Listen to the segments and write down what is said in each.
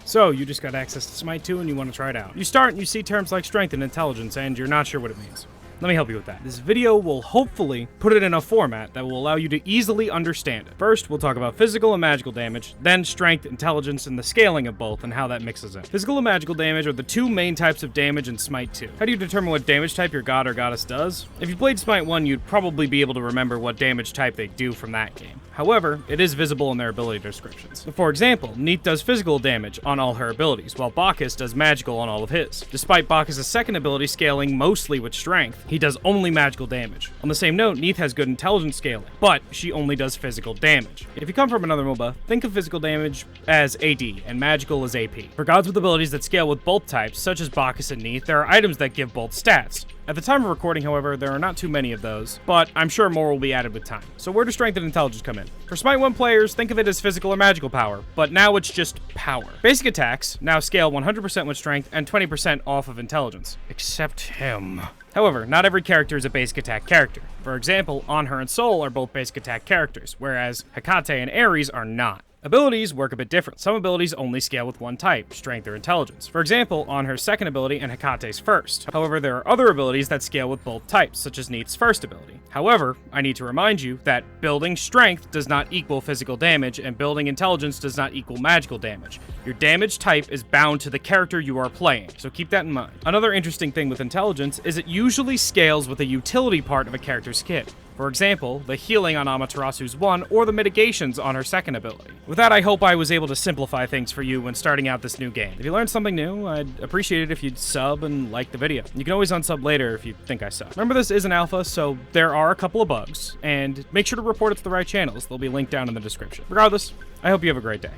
So, you just got access to Smite 2 and you want to try it out. You start and you see terms like strength and intelligence and you're not sure what it means. Let me help you with that. This video will hopefully put it in a format that will allow you to easily understand it. First, we'll talk about physical and magical damage, then strength, intelligence, and the scaling of both and how that mixes in. Physical and magical damage are the two main types of damage in Smite 2. How do you determine what damage type your god or goddess does? If you played Smite 1, you'd probably be able to remember what damage type they do from that game. However, it is visible in their ability descriptions. For example, Neith does physical damage on all her abilities, while Bacchus does magical on all of his. Despite Bacchus' second ability scaling mostly with strength, he does only magical damage. On the same note, Neith has good intelligence scaling, but she only does physical damage. If you come from another MOBA, think of physical damage as AD, and magical as AP. For gods with abilities that scale with both types, such as Bacchus and Neith, there are items that give both stats. At the time of recording, however, there are not too many of those, but I'm sure more will be added with time. So where do strength and intelligence come in? For Smite 1 players, think of it as physical or magical power, but now it's just power. Basic attacks now scale 100% with strength and 20% off of intelligence. Except him. However, not every character is a basic attack character. For example, Anhur and Sol are both basic attack characters, whereas Hecate and Ares are not. Abilities work a bit different. Some abilities only scale with one type, strength or intelligence. For example, Anhur's second ability and Hecate's first. However, there are other abilities that scale with both types, such as Neith's first ability. However, I need to remind you that building strength does not equal physical damage, and building intelligence does not equal magical damage. Your damage type is bound to the character you are playing, so keep that in mind. Another interesting thing with intelligence is it usually scales with a utility part of a character's kit. For example, the healing on Amaterasu's one, or the mitigations on her second ability. With that, I hope I was able to simplify things for you when starting out this new game. If you learned something new, I'd appreciate it if you'd sub and like the video. You can always unsub later if you think I suck. Remember, this is an alpha, so there are a couple of bugs, and make sure to report it to the right channels. They'll be linked down in the description. Regardless, I hope you have a great day.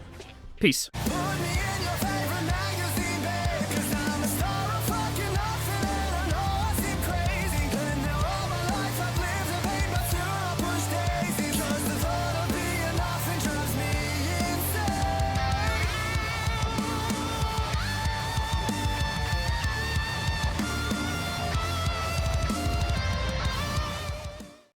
Peace.